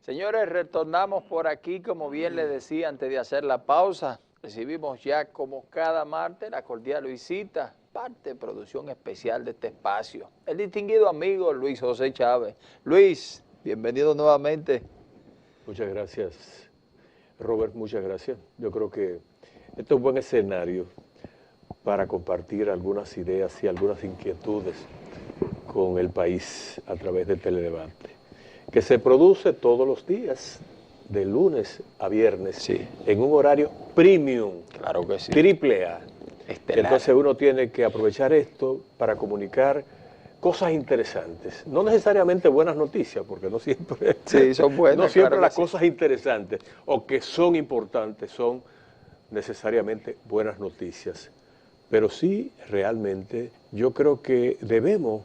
Señores, retornamos por aquí, como bien les decía antes de hacer la pausa. Recibimos ya, como cada martes, la cordial visita, parte de producción especial de este espacio, el distinguido amigo Luis José Chávez. Luis, bienvenido nuevamente. Muchas gracias, Robert, muchas gracias. Yo creo que este es un buen escenario para compartir algunas ideas y algunas inquietudes con el país a través del Teledebate, que se produce todos los días, de lunes a viernes, Sí. en un horario premium, Claro que sí. triple A. Estelar. Entonces uno tiene que aprovechar esto para comunicar cosas interesantes, no necesariamente buenas noticias, porque no siempre, Sí, son buenas, no siempre claro que las sí. cosas interesantes o que son importantes son necesariamente buenas noticias, pero sí realmente yo creo que debemos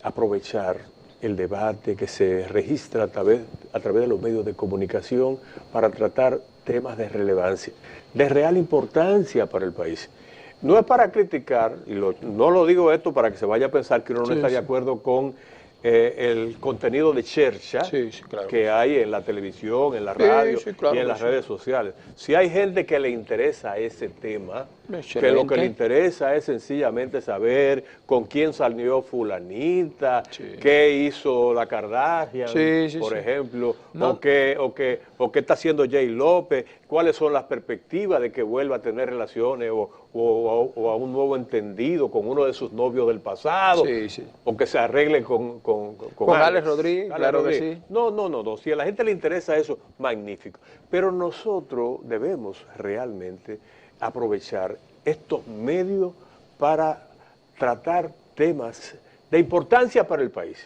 aprovechar el debate que se registra a través de los medios de comunicación para tratar temas de relevancia, de real importancia para el país. No es para criticar, y no lo digo esto para que se vaya a pensar que uno no está de acuerdo con el contenido de chercha claro. que hay en la televisión, en la radio claro y en las redes sociales. Si hay gente que le interesa ese tema, que lo que le interesa es sencillamente saber con quién salió fulanita, qué hizo la Kardashian, por ejemplo, No. o qué está haciendo Jay López, cuáles son las perspectivas de que vuelva a tener relaciones o a un nuevo entendido con uno de sus novios del pasado, o que se arregle con Alex Rodríguez, claro que sí. No. Si a la gente le interesa eso, magnífico. Pero nosotros debemos realmente aprovechar estos medios para tratar temas de importancia para el país.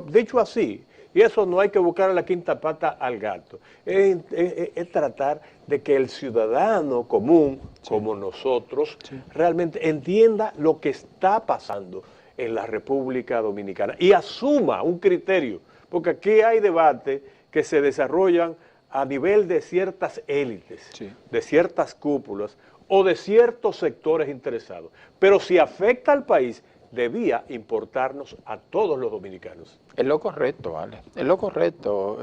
Dicho así, y eso no hay que buscar la quinta pata al gato, es tratar de que el ciudadano común, como nosotros, realmente entienda lo que está pasando en la República Dominicana y asuma un criterio, porque aquí hay debates que se desarrollan a nivel de ciertas élites, de ciertas cúpulas o de ciertos sectores interesados, pero si afecta al país, debía importarnos a todos los dominicanos. Es lo correcto, vale. Es lo correcto,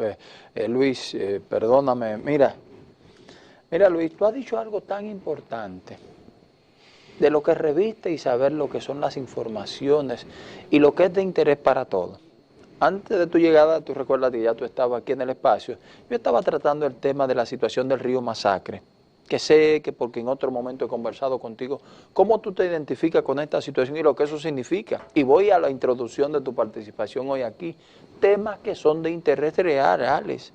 Luis, perdóname. Mira, Luis, tú has dicho algo tan importante de lo que reviste y saber lo que son las informaciones y lo que es de interés para todos. Antes de tu llegada, tú recuerdas que ya tú estabas aquí en el espacio, yo estaba tratando el tema de la situación del río Masacre, que sé que porque en otro momento he conversado contigo, cómo tú te identificas con esta situación y lo que eso significa. Y voy a la introducción de tu participación hoy aquí, temas que son de interés reales.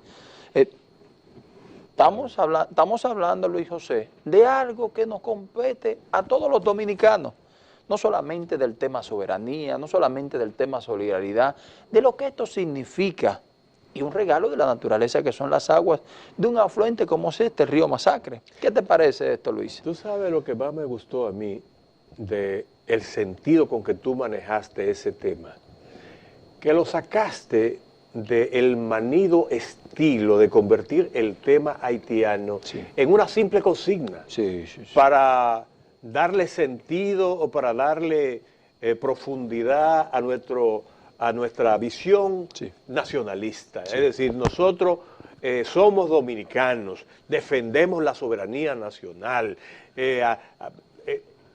Estamos hablando, Luis José, de algo que nos compete a todos los dominicanos, no solamente del tema soberanía, no solamente del tema solidaridad, de lo que esto significa, y un regalo de la naturaleza que son las aguas de un afluente como es este río Masacre. ¿Qué te parece esto, Luis? Tú sabes lo que más me gustó a mí de el sentido con que tú manejaste ese tema, que lo sacaste del manido estilo de convertir el tema haitiano en una simple consigna para darle sentido o para darle profundidad a nuestra visión nacionalista. Es decir, nosotros somos dominicanos, defendemos la soberanía nacional,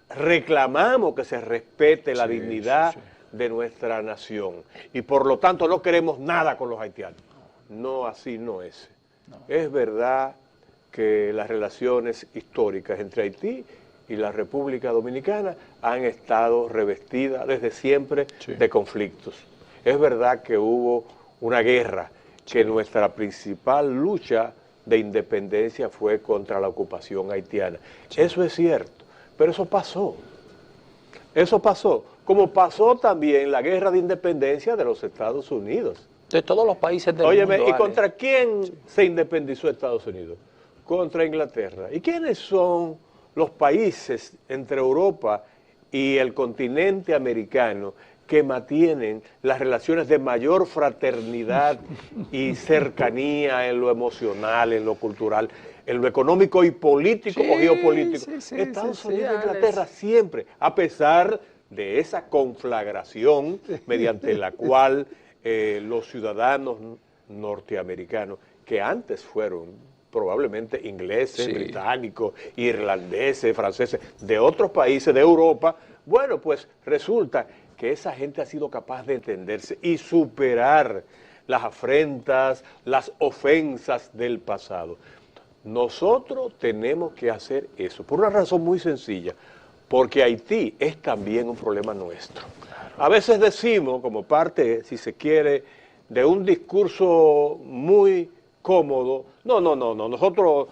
reclamamos que se respete la dignidad de nuestra nación y por lo tanto no queremos nada con los haitianos. No, así no es. Es verdad que las relaciones históricas entre Haití y la República Dominicana han estado revestidas desde siempre de conflictos. Es verdad que hubo una guerra, que nuestra principal lucha de independencia fue contra la ocupación haitiana. Eso es cierto, pero eso pasó. Eso pasó, como pasó también la guerra de independencia de los Estados Unidos. De todos los países del mundo. ¿Y contra quién se independizó Estados Unidos? Contra Inglaterra. ¿Y quiénes son los países entre Europa y el continente americano que mantienen las relaciones de mayor fraternidad y cercanía en lo emocional, en lo cultural, en lo económico y político o geopolítico? Estados Unidos e Inglaterra siempre, a pesar de esa conflagración mediante la cual los ciudadanos norteamericanos, que antes fueron probablemente ingleses, Sí. británicos, irlandeses, franceses, de otros países de Europa. Bueno, pues resulta que esa gente ha sido capaz de entenderse y superar las afrentas, las ofensas del pasado. Nosotros tenemos que hacer eso, por una razón muy sencilla, porque Haití es también un problema nuestro. A veces decimos, como parte, si se quiere, de un discurso muy cómodo, no, nosotros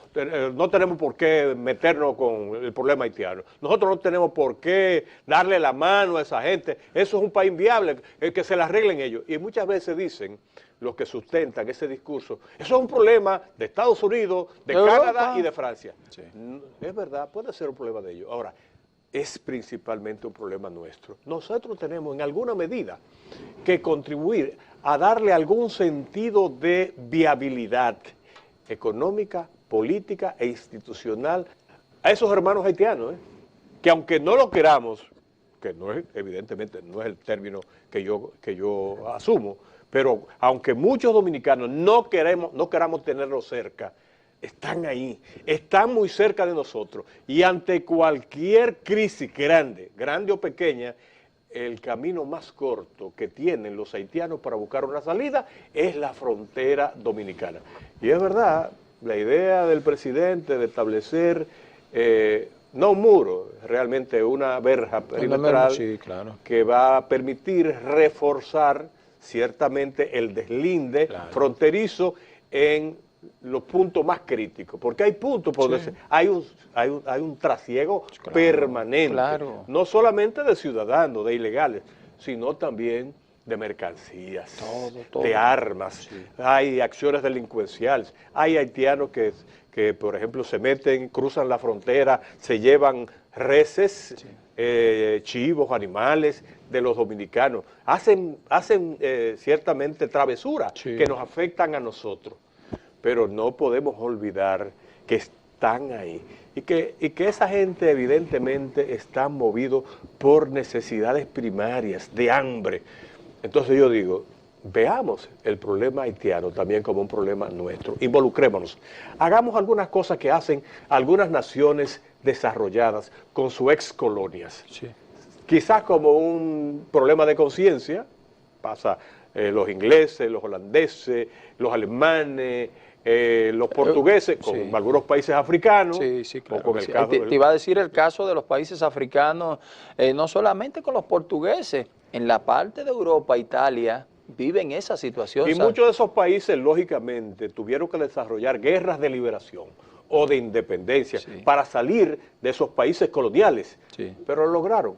no tenemos por qué meternos con el problema haitiano, nosotros no tenemos por qué darle la mano a esa gente, eso es un país inviable, que se la arreglen ellos. Y muchas veces dicen los que sustentan ese discurso, eso es un problema de Estados Unidos, de Canadá y de Francia. Sí. Es verdad, puede ser un problema de ellos. Ahora, es principalmente un problema nuestro. Nosotros tenemos en alguna medida que contribuir a darle algún sentido de viabilidad económica, política e institucional a esos hermanos haitianos, que aunque no lo queramos, que no es, evidentemente no es el término que yo asumo, pero aunque muchos dominicanos no queramos tenerlos cerca, están ahí, están muy cerca de nosotros, y ante cualquier crisis grande o pequeña, el camino más corto que tienen los haitianos para buscar una salida es la frontera dominicana. Y es verdad, la idea del presidente de establecer, no un muro, realmente una verja perimetral, Sí, claro. que va a permitir reforzar ciertamente el deslinde fronterizo en los puntos más críticos, porque hay puntos por donde hay un trasiego permanente, no solamente de ciudadanos, de ilegales, sino también de mercancías, todo. de armas, hay acciones delincuenciales, hay haitianos que, por ejemplo, se meten, cruzan la frontera, se llevan reses, chivos, animales de los dominicanos, hacen ciertamente travesuras que nos afectan a nosotros. Pero no podemos olvidar que están ahí y que esa gente evidentemente está movido por necesidades primarias, de hambre. Entonces yo digo, veamos el problema haitiano también como un problema nuestro, involucrémonos, hagamos algunas cosas que hacen algunas naciones desarrolladas con sus ex colonias. Sí. Quizás como un problema de conciencia, pasa los ingleses, los holandeses, los alemanes, los portugueses, con algunos países africanos, claro, o con el caso te iba a decir el caso de los países africanos, no solamente con los portugueses, en la parte de Europa, Italia, viven esa situación. Y muchos de esos países, lógicamente, tuvieron que desarrollar guerras de liberación o de independencia para salir de esos países coloniales, pero lo lograron.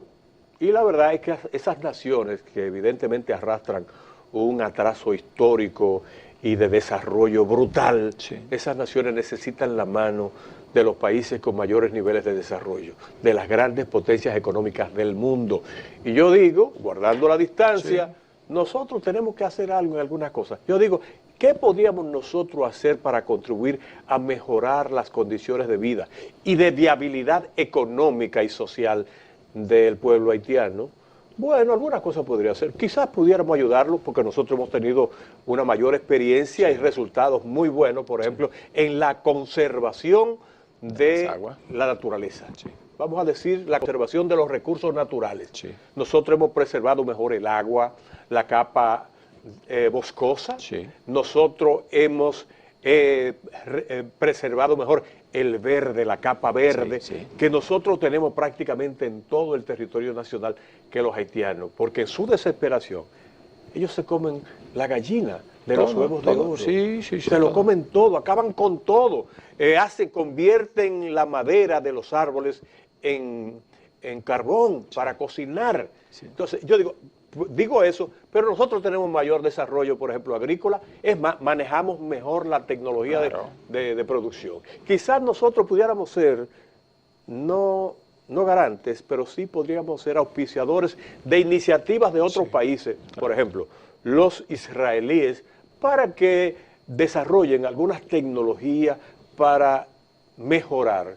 Y la verdad es que esas naciones que evidentemente arrastran un atraso histórico y de desarrollo brutal, esas naciones necesitan la mano de los países con mayores niveles de desarrollo, de las grandes potencias económicas del mundo. Y yo digo, guardando la distancia, nosotros tenemos que hacer algo en algunas cosas. Yo digo, ¿qué podríamos nosotros hacer para contribuir a mejorar las condiciones de vida y de viabilidad económica y social del pueblo haitiano? Bueno, algunas cosas podría hacer. Quizás pudiéramos ayudarlos porque nosotros hemos tenido una mayor experiencia y resultados muy buenos, por ejemplo, en la conservación de la naturaleza. Vamos a decir, la conservación de los recursos naturales. Nosotros hemos preservado mejor el agua, la capa boscosa. Nosotros hemos preservado mejor el verde, la capa verde, que nosotros tenemos prácticamente en todo el territorio nacional que los haitianos, porque en su desesperación ellos se comen la gallina de los huevos de oro, se lo comen todo, acaban con todo, convierten la madera de los árboles en carbón para cocinar. Entonces yo digo eso, pero nosotros tenemos mayor desarrollo, por ejemplo, agrícola, es más, manejamos mejor la tecnología de producción. Quizás nosotros pudiéramos ser, no garantes, pero sí podríamos ser auspiciadores de iniciativas de otros países, por ejemplo, los israelíes, para que desarrollen algunas tecnologías para mejorar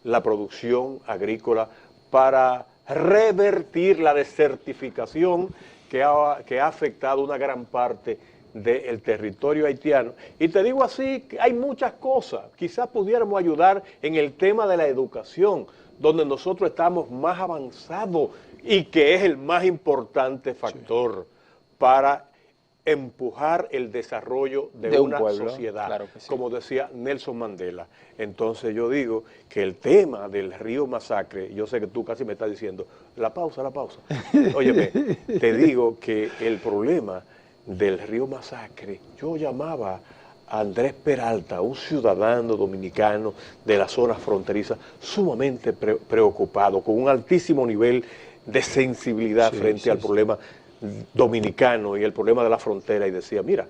la producción agrícola, para revertir la desertificación que ha afectado una gran parte del territorio haitiano. Y te digo así, que hay muchas cosas. Quizás pudiéramos ayudar en el tema de la educación, donde nosotros estamos más avanzados y que es el más importante factor para empujar el desarrollo de una pueblo, sociedad, claro que sí. como decía Nelson Mandela. Entonces yo digo que el tema del río Masacre, yo sé que tú casi me estás diciendo, la pausa. Óyeme, te digo que el problema del río Masacre, yo llamaba a Andrés Peralta, un ciudadano dominicano de la zona fronteriza, sumamente preocupado, con un altísimo nivel de sensibilidad frente al problema dominicano y el problema de la frontera, y decía, mira,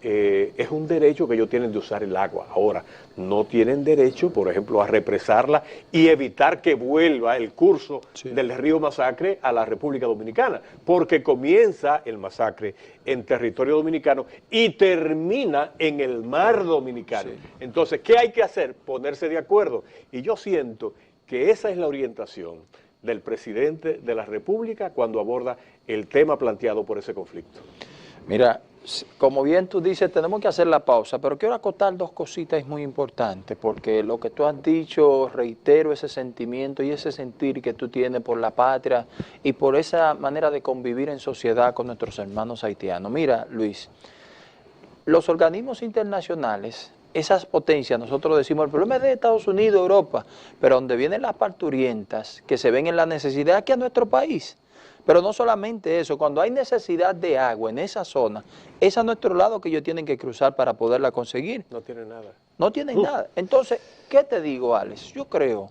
es un derecho que ellos tienen de usar el agua. Ahora, no tienen derecho, por ejemplo, a represarla y evitar que vuelva el curso del río Masacre a la República Dominicana, porque comienza el masacre en territorio dominicano y termina en el mar Dominicano. Entonces, ¿qué hay que hacer? Ponerse de acuerdo. Y yo siento que esa es la orientación del presidente de la República cuando aborda el tema planteado por ese conflicto. Mira, como bien tú dices, tenemos que hacer la pausa, pero quiero acotar dos cositas muy importantes, porque lo que tú has dicho, reitero ese sentimiento y ese sentir que tú tienes por la patria y por esa manera de convivir en sociedad con nuestros hermanos haitianos. Mira, Luis, los organismos internacionales, esas potencias, nosotros decimos, el problema es de Estados Unidos, Europa, pero donde vienen las parturientas que se ven en la necesidad aquí a nuestro país. Pero no solamente eso, cuando hay necesidad de agua en esa zona, es a nuestro lado que ellos tienen que cruzar para poderla conseguir. No tienen nada. No tienen nada. Entonces, ¿qué te digo, Alex? Yo creo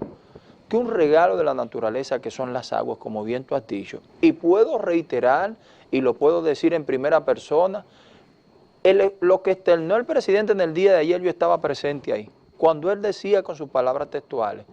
que un regalo de la naturaleza que son las aguas, como bien tú has dicho, y puedo reiterar y lo puedo decir en primera persona, lo que externó el presidente en el día de ayer, yo estaba presente ahí, cuando él decía con sus palabras textuales,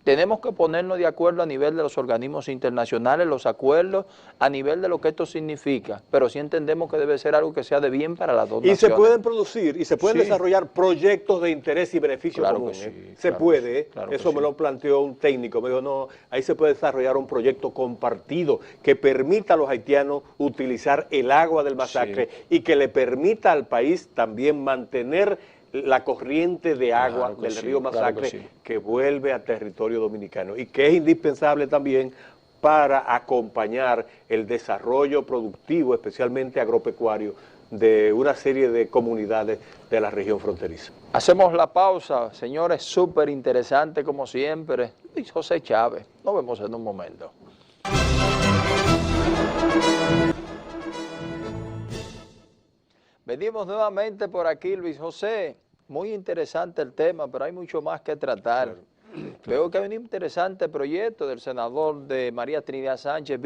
tenemos que ponernos de acuerdo a nivel de los organismos internacionales, los acuerdos, a nivel de lo que esto significa, pero sí entendemos que debe ser algo que sea de bien para las dos naciones. Y se pueden producir y se pueden desarrollar proyectos de interés y beneficio común. Se puede, eso me lo planteó un técnico, me dijo, no, ahí se puede desarrollar un proyecto compartido que permita a los haitianos utilizar el agua del masacre y que le permita al país también mantener la corriente de agua del río Masacre que vuelve a territorio dominicano y que es indispensable también para acompañar el desarrollo productivo, especialmente agropecuario, de una serie de comunidades de la región fronteriza. Hacemos la pausa, señores, súper interesante como siempre. Luis José Chávez, nos vemos en un momento. Venimos nuevamente por aquí, Luis José. Muy interesante el tema, pero hay mucho más que tratar. Veo que hay un interesante proyecto del senador de María Trinidad Sánchez,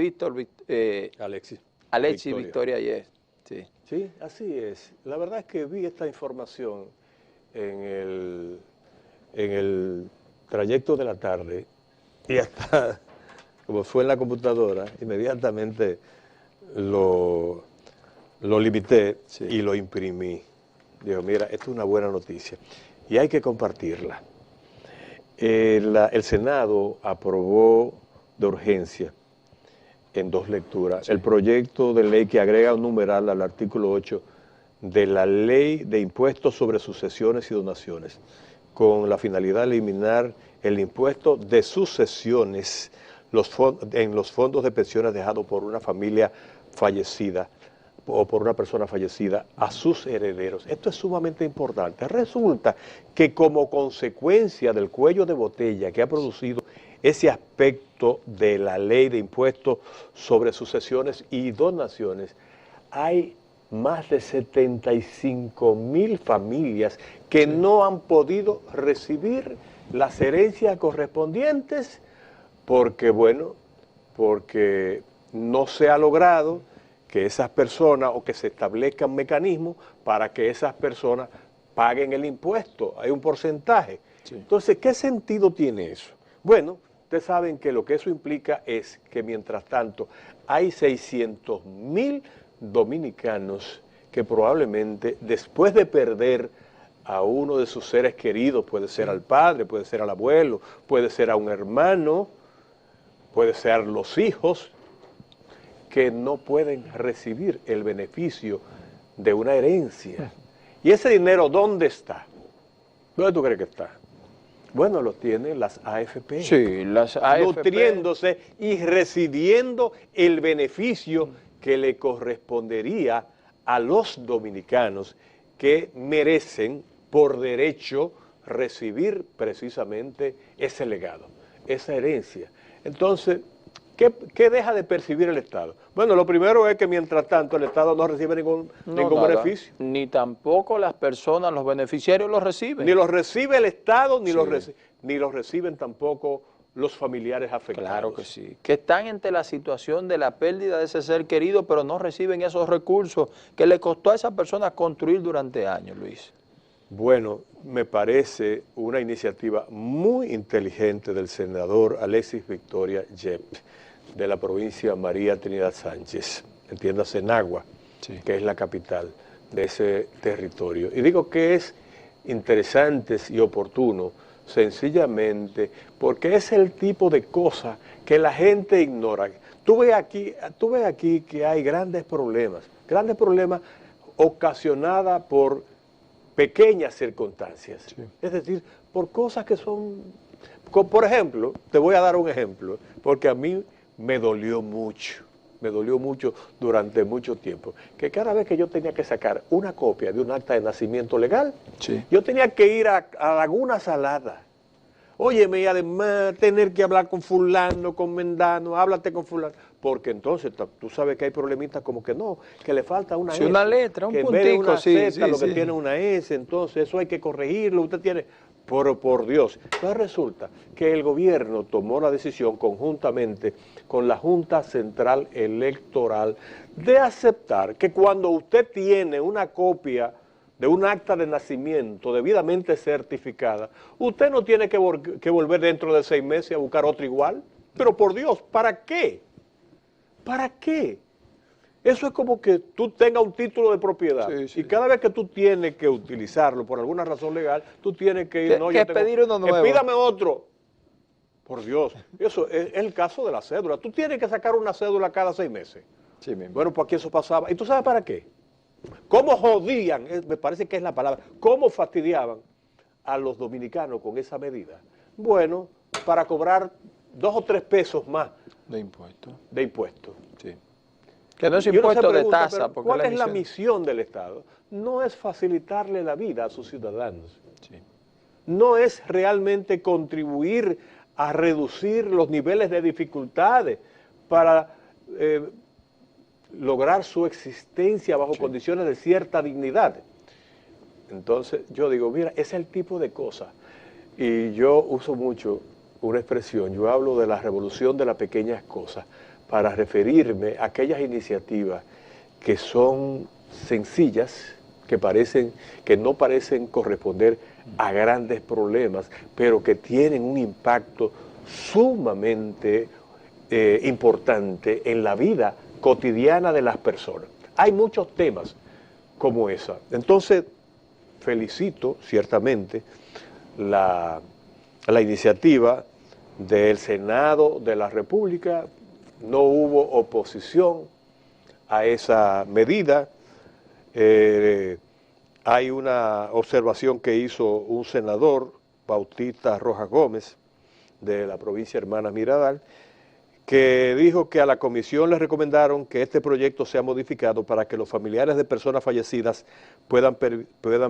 Alexis Victoria Yes. Sí, así es. La verdad es que vi esta información en el trayecto de la tarde y hasta, como fue en la computadora, inmediatamente lo limité y lo imprimí. Digo, mira, esto es una buena noticia y hay que compartirla. El Senado aprobó de urgencia en 2 lecturas el proyecto de ley que agrega un numeral al artículo 8 de la Ley de Impuestos sobre Sucesiones y Donaciones, con la finalidad de eliminar el impuesto de sucesiones en los fondos de pensiones dejados por una familia fallecida o por una persona fallecida a sus herederos. Esto es sumamente importante. Resulta que como consecuencia del cuello de botella que ha producido ese aspecto de la ley de impuestos sobre sucesiones y donaciones, hay más de 75,000 familias que no han podido recibir las herencias correspondientes porque no se ha logrado que esas personas o que se establezcan mecanismos para que esas personas paguen el impuesto. Hay un porcentaje. Entonces, ¿qué sentido tiene eso? Bueno, ustedes saben que lo que eso implica es que mientras tanto hay 600,000 dominicanos que probablemente después de perder a uno de sus seres queridos, puede ser al padre, puede ser al abuelo, puede ser a un hermano, puede ser a los hijos, que no pueden recibir el beneficio de una herencia. ¿Y ese dinero dónde está? ¿Dónde tú crees que está? Bueno, lo tienen las AFP. Sí, las AFP. Nutriéndose y recibiendo el beneficio que le correspondería a los dominicanos que merecen por derecho recibir precisamente ese legado, esa herencia. Entonces, ¿qué deja de percibir el Estado? Bueno, lo primero es que mientras tanto el Estado no recibe ningún beneficio. Ni tampoco las personas, los beneficiarios los reciben. Ni los recibe el Estado, ni Sí. los reciben tampoco los familiares afectados. Claro que sí, que están ante la situación de la pérdida de ese ser querido, pero no reciben esos recursos que le costó a esa persona construir durante años, Luis. Bueno, me parece una iniciativa muy inteligente del senador Alexis Victoria Yep, de la provincia María Trinidad Sánchez, entiéndase Nagua, Sí. que es la capital de ese territorio. Y digo que es interesante y oportuno, sencillamente, porque es el tipo de cosa que la gente ignora. Tú ves aquí que hay grandes problemas ocasionadas por pequeñas circunstancias. Sí. Es decir, por cosas que son... Por ejemplo, te voy a dar un ejemplo, porque a mí me dolió mucho durante mucho tiempo, que cada vez que yo tenía que sacar una copia de un acta de nacimiento legal, Sí. yo tenía que ir a Laguna Salada. Óyeme, y además tener que hablar con fulano, con mendano, háblate con fulano, porque entonces tú sabes que hay problemitas como que no, que le falta una Sí, S, una letra, un que en vez de puntico, una sí, Z, sí, lo que sí. tiene una S, entonces eso hay que corregirlo, usted tiene... Por Dios. Entonces resulta que el gobierno tomó la decisión conjuntamente con la Junta Central Electoral de aceptar que cuando usted tiene una copia de un acta de nacimiento debidamente certificada, usted no tiene que volver dentro de 6 meses a buscar otro igual. Pero por Dios, ¿para qué? ¿Para qué? Eso es como que tú tengas un título de propiedad y cada vez que tú tienes que utilizarlo por alguna razón legal, tú tienes que ir, pedir uno nuevo. Pídame otro. Por Dios, eso es el caso de la cédula. Tú tienes que sacar una cédula cada 6 meses. Sí mismo. Bueno, pues aquí eso pasaba. ¿Y tú sabes para qué? ¿Cómo jodían? Me parece que es la palabra. ¿Cómo fastidiaban a los dominicanos con esa medida? Bueno, para cobrar 2 o 3 pesos más De impuestos. de impuestos. Sí. Que no es Y uno se impuesto de pregunta, tasa. pero Porque ¿cuál es la emisión? misión del Estado? No es facilitarle la vida a sus ciudadanos. Sí. No es realmente contribuir a reducir los niveles de dificultades para lograr su existencia bajo condiciones de cierta dignidad. Entonces yo digo, mira, ese es el tipo de cosas. Y yo uso mucho una expresión, yo hablo de la revolución de las pequeñas cosas, para referirme a aquellas iniciativas que son sencillas, que no parecen corresponder a grandes problemas, pero que tienen un impacto sumamente importante en la vida cotidiana de las personas. Hay muchos temas como esa. Entonces, felicito ciertamente la iniciativa del Senado de la República. No hubo oposición a esa medida. Hay una observación que hizo un senador, Bautista Rojas Gómez, de la provincia Hermanas Mirabal, que dijo que a la comisión le recomendaron que este proyecto sea modificado para que los familiares de personas fallecidas puedan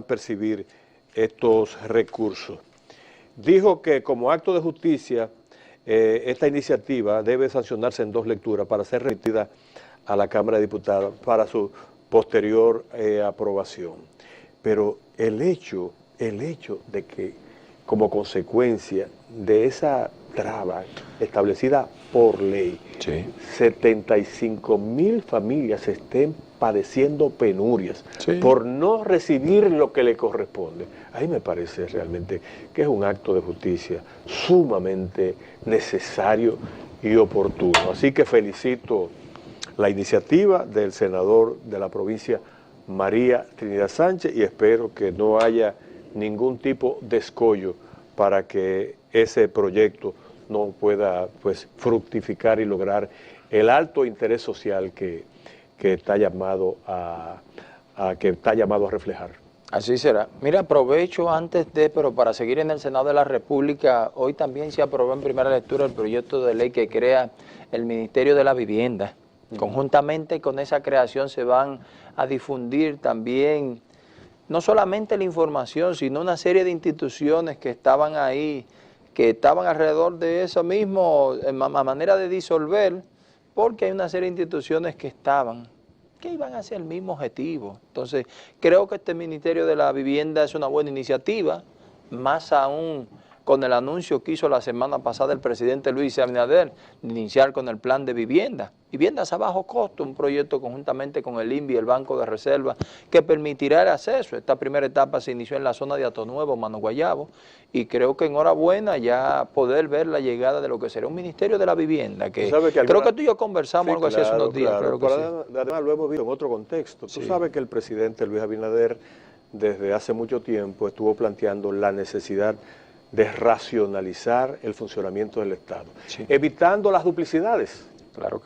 percibir estos recursos. Dijo que como acto de justicia, esta iniciativa debe sancionarse en 2 lecturas para ser remitida a la Cámara de Diputados para su posterior aprobación. Pero el hecho de que como consecuencia de esa traba establecida por ley, 75,000 familias estén padeciendo penurias por no recibir lo que le corresponde. Ahí me parece realmente que es un acto de justicia sumamente necesario y oportuno. Así que felicito la iniciativa del senador de la provincia María Trinidad Sánchez y espero que no haya ningún tipo de escollo para que ese proyecto no pueda fructificar y lograr el alto interés social que está llamado a que está llamado a reflejar. Así será. Mira, aprovecho pero para seguir en el Senado de la República, hoy también se aprobó en primera lectura el proyecto de ley que crea el Ministerio de la Vivienda. Conjuntamente con esa creación se van a difundir también no solamente la información, sino una serie de instituciones que estaban ahí, que estaban alrededor de eso mismo, manera de disolver, porque hay una serie de instituciones que iban hacia el mismo objetivo. Entonces, creo que este Ministerio de la Vivienda es una buena iniciativa, más aún con el anuncio que hizo la semana pasada el presidente Luis Abinader de iniciar con el plan de viviendas a bajo costo, un proyecto conjuntamente con el INVI y el Banco de Reserva que permitirá el acceso. Esta primera etapa se inició en la zona de Atonuevo, Mano Guayabo, y creo que enhorabuena ya poder ver la llegada de lo que será un Ministerio de la Vivienda, que creo que tú y yo conversamos algo así hace unos días. Claro, pero además lo hemos visto en otro contexto. Tú sabes que el presidente Luis Abinader desde hace mucho tiempo estuvo planteando la necesidad de racionalizar el funcionamiento del Estado, evitando las duplicidades,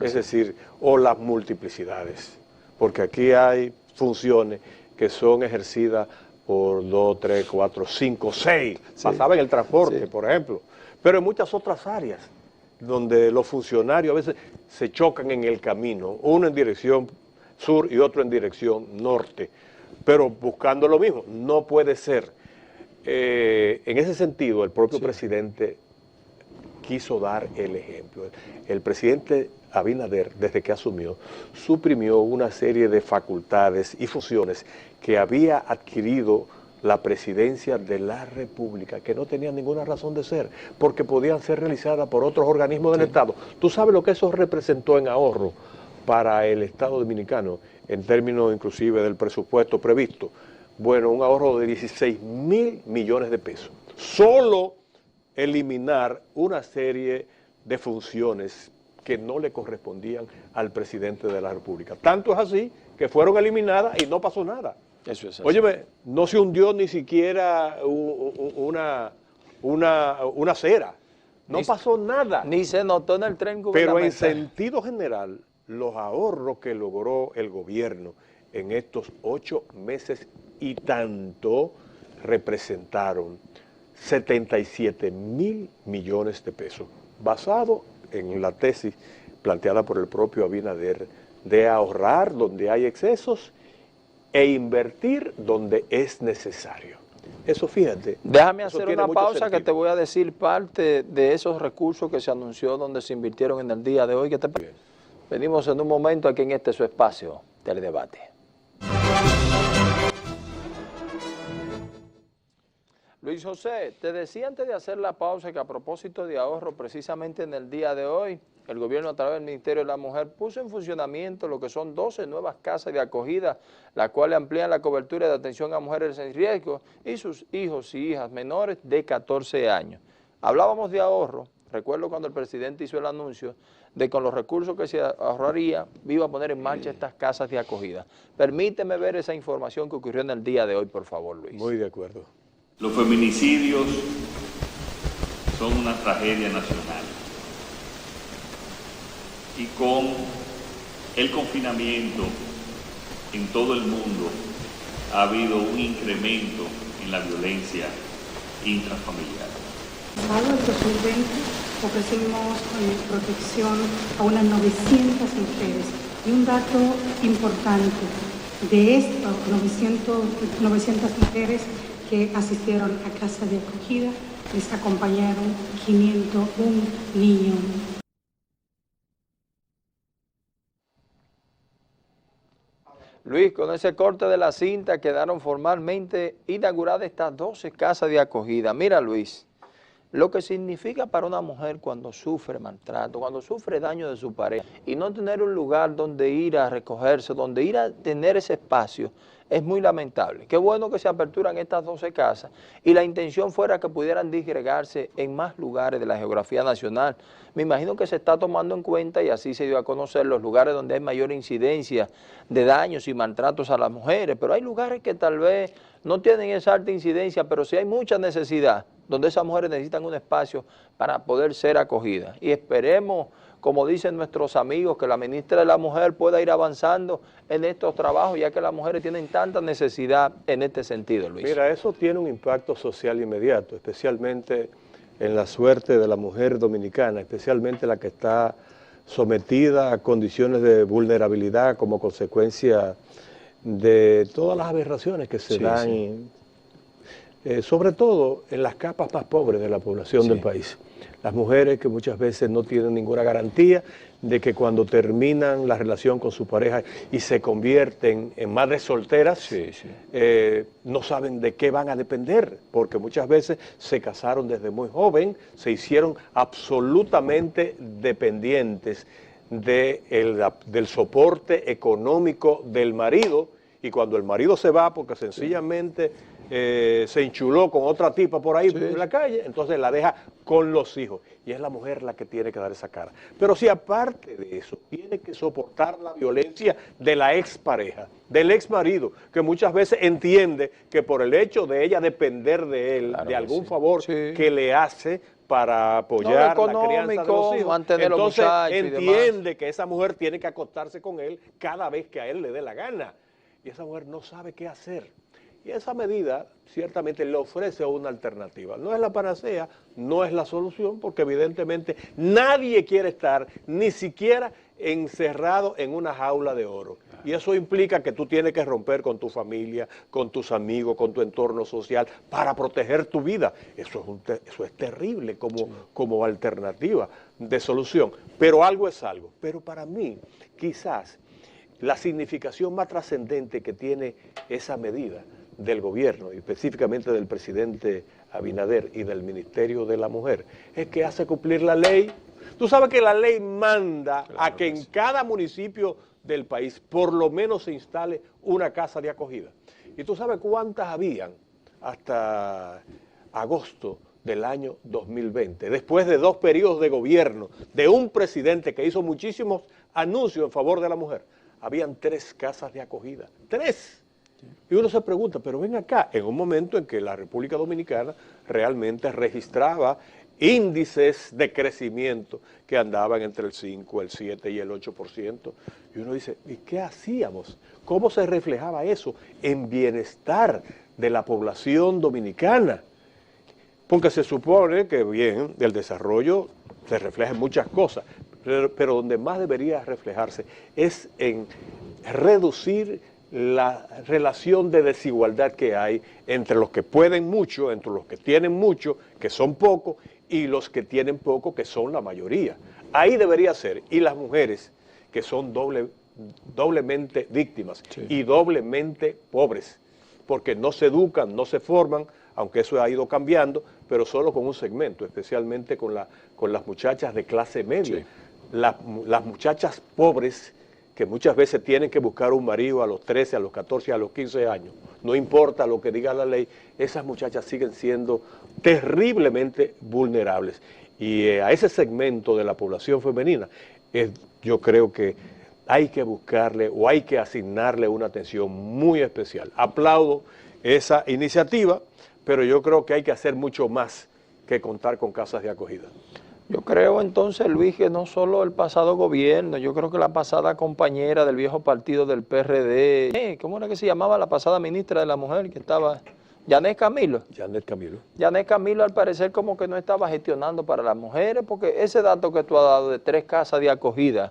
es decir, o las multiplicidades, porque aquí hay funciones que son ejercidas por 2, 3, 4, 5, 6, pasaba en el transporte, por ejemplo, pero en muchas otras áreas, donde los funcionarios a veces se chocan en el camino, uno en dirección sur y otro en dirección norte, pero buscando lo mismo. No puede ser. En ese sentido, el propio presidente quiso dar el ejemplo. El presidente Abinader, desde que asumió, suprimió una serie de facultades y funciones que había adquirido la presidencia de la República, que no tenían ninguna razón de ser, porque podían ser realizadas por otros organismos del Estado. ¿Tú sabes lo que eso representó en ahorro para el Estado dominicano, en términos inclusive del presupuesto previsto? Bueno, un ahorro de 16.000 millones de pesos. Solo eliminar una serie de funciones que no le correspondían al presidente de la República. Tanto es así que fueron eliminadas y no pasó nada. Eso es así. Óyeme, no se hundió ni siquiera una acera. No pasó nada. Ni se notó en el tren Pero gubernamental. en sentido general, los ahorros que logró el gobierno en estos 8 meses y tanto representaron 77.000 millones de pesos, basado en la tesis planteada por el propio Abinader de ahorrar donde hay excesos e invertir donde es necesario. Eso, fíjate. Déjame hacer una pausa que te voy a decir parte de esos recursos que se anunció donde se invirtieron en el día de hoy. ¿Qué te parece? Venimos en un momento aquí en su espacio, Teledebate. Luis José, te decía antes de hacer la pausa que a propósito de ahorro, precisamente en el día de hoy, el gobierno a través del Ministerio de la Mujer puso en funcionamiento lo que son 12 nuevas casas de acogida, las cuales amplían la cobertura de atención a mujeres en riesgo y sus hijos y hijas menores de 14 años. Hablábamos de ahorro, recuerdo cuando el presidente hizo el anuncio de que con los recursos que se ahorraría, iba a poner en marcha estas casas de acogida. Permíteme ver esa información que ocurrió en el día de hoy, por favor, Luis. Muy de acuerdo. Los feminicidios son una tragedia nacional y con el confinamiento en todo el mundo ha habido un incremento en la violencia intrafamiliar. En el 2020 ofrecimos protección a unas 900 mujeres y un dato importante, de estas 900 mujeres que asistieron a casa de acogida, les acompañaron 501 niños. Luis, con ese corte de la cinta quedaron formalmente inauguradas estas 12 casas de acogida. Mira, Luis, lo que significa para una mujer cuando sufre maltrato, cuando sufre daño de su pareja y no tener un lugar donde ir a recogerse, donde ir a tener ese espacio, es muy lamentable. Qué bueno que se aperturan estas 12 casas y la intención fuera que pudieran disgregarse en más lugares de la geografía nacional. Me imagino que se está tomando en cuenta y así se dio a conocer los lugares donde hay mayor incidencia de daños y maltratos a las mujeres, pero hay lugares que tal vez no tienen esa alta incidencia, pero sí hay mucha necesidad, donde esas mujeres necesitan un espacio para poder ser acogidas. Y esperemos como dicen nuestros amigos, que la ministra de la Mujer pueda ir avanzando en estos trabajos, ya que las mujeres tienen tanta necesidad en este sentido, Luis? Mira, eso tiene un impacto social inmediato, especialmente en la suerte de la mujer dominicana, especialmente la que está sometida a condiciones de vulnerabilidad como consecuencia de todas las aberraciones que se dan, sobre todo en las capas más pobres de la población del país. Las mujeres que muchas veces no tienen ninguna garantía de que cuando terminan la relación con su pareja y se convierten en madres solteras, no saben de qué van a depender, porque muchas veces se casaron desde muy joven, se hicieron absolutamente dependientes del soporte económico del marido, y cuando el marido se va porque sencillamente se enchuló con otra tipa por ahí en la calle, entonces la deja con los hijos. Y es la mujer la que tiene que dar esa cara. Pero si aparte de eso, tiene que soportar la violencia de la expareja, del exmarido, que muchas veces entiende que por el hecho de ella depender de él, de algún favor que le hace para apoyar la crianza de los hijos, entonces entiende que esa mujer tiene que acostarse con él cada vez que a él le dé la gana. Y esa mujer no sabe qué hacer. Y esa medida ciertamente le ofrece una alternativa. No es la panacea, no es la solución, porque evidentemente nadie quiere estar ni siquiera encerrado en una jaula de oro. Y eso implica que tú tienes que romper con tu familia, con tus amigos, con tu entorno social, para proteger tu vida. Eso es terrible como alternativa de solución. Pero algo es algo. Pero para mí, quizás, la significación más trascendente que tiene esa medida del gobierno, y específicamente del presidente Abinader y del Ministerio de la Mujer, es que hace cumplir la ley. Tú sabes que la ley manda a que en cada municipio del país por lo menos se instale una casa de acogida. Y tú sabes cuántas habían hasta agosto del año 2020, después de 2 periodos de gobierno de un presidente que hizo muchísimos anuncios en favor de la mujer. Habían 3 casas de acogida, 3. Y uno se pregunta, pero ven acá, en un momento en que la República Dominicana realmente registraba índices de crecimiento que andaban entre el 5, el 7 y el 8%, y uno dice, ¿y qué hacíamos? ¿Cómo se reflejaba eso en bienestar de la población dominicana? Porque se supone que, bien, el desarrollo se refleja en muchas cosas, pero donde más debería reflejarse es en reducir la relación de desigualdad que hay entre los que pueden mucho, entre los que tienen mucho, que son pocos, y los que tienen poco, que son la mayoría. Ahí debería ser. Y las mujeres, que son doblemente víctimas y doblemente pobres, porque no se educan, no se forman, aunque eso ha ido cambiando, pero solo con un segmento, especialmente con las muchachas de clase media. Las muchachas pobres, que muchas veces tienen que buscar un marido a los 13, a los 14, a los 15 años, no importa lo que diga la ley, esas muchachas siguen siendo terriblemente vulnerables. Y a ese segmento de la población femenina, yo creo que hay que buscarle o hay que asignarle una atención muy especial. Aplaudo esa iniciativa, pero yo creo que hay que hacer mucho más que contar con casas de acogida. Yo creo entonces, Luis, que no solo el pasado gobierno, yo creo que la pasada compañera del viejo partido del PRD, ¿cómo era que se llamaba la pasada ministra de la Mujer que estaba? Yanet Camilo. Yanet Camilo. Yanet Camilo al parecer como que no estaba gestionando para las mujeres, porque ese dato que tú has dado de 3 casas de acogida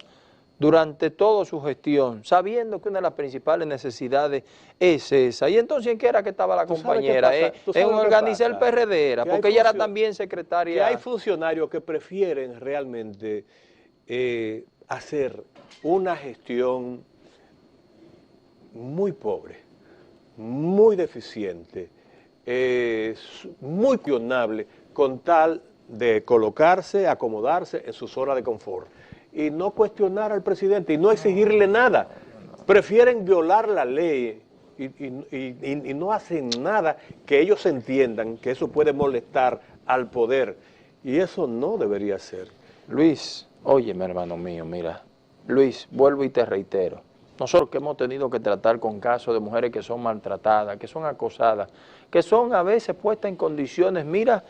durante toda su gestión, sabiendo que una de las principales necesidades es esa. Y entonces, ¿en qué era que estaba la compañera? En organizar el PRD era, porque ella era también secretaria. Que hay funcionarios que prefieren realmente hacer una gestión muy pobre, muy deficiente, muy cuestionable, con tal de colocarse, acomodarse en su zona de confort. Y no cuestionar al presidente y no exigirle nada. Prefieren violar la ley y no hacen nada que ellos entiendan que eso puede molestar al poder. Y eso no debería ser. Luis, óyeme, hermano mío, mira. Luis, vuelvo y te reitero. Nosotros que hemos tenido que tratar con casos de mujeres que son maltratadas, que son acosadas, que son a veces puestas en condiciones, mira,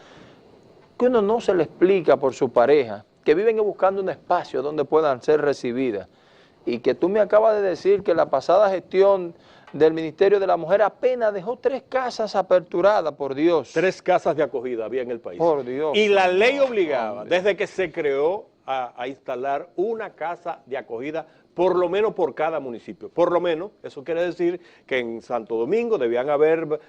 que uno no se le explica por su pareja, que viven buscando un espacio donde puedan ser recibidas. Y que tú me acabas de decir que la pasada gestión del Ministerio de la Mujer apenas dejó 3 casas aperturadas, por Dios. 3 casas de acogida había en el país. Por Dios. Y la ley obligaba, hombre, desde que se creó, a instalar una casa de acogida, por lo menos por cada municipio. Por lo menos, eso quiere decir que en Santo Domingo debían haber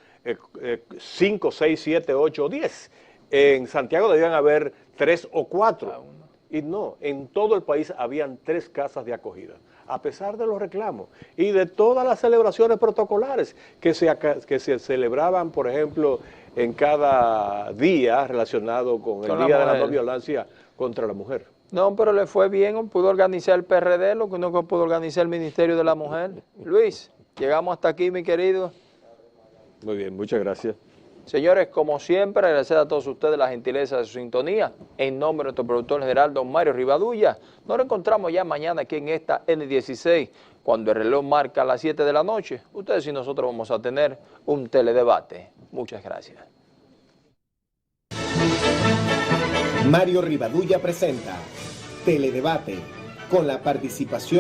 5, 6, 7, 8 o 10. En Santiago debían haber 3 o 4. Y no, en todo el país habían 3 casas de acogida, a pesar de los reclamos y de todas las celebraciones protocolares que se celebraban, por ejemplo, en cada día relacionado con el Día de la No Violencia contra la Mujer. No, pero le fue bien, pudo organizar el PRD, lo que no pudo organizar el Ministerio de la Mujer. Luis, llegamos hasta aquí, mi querido. Muy bien, muchas gracias. Señores, como siempre, agradecer a todos ustedes la gentileza de su sintonía. En nombre de nuestro productor general, don Mario Rivadulla, nos reencontramos ya mañana aquí en esta N16, cuando el reloj marca las 7 de la noche. Ustedes y nosotros vamos a tener un teledebate. Muchas gracias. Mario Rivadulla presenta Teledebate, con la participación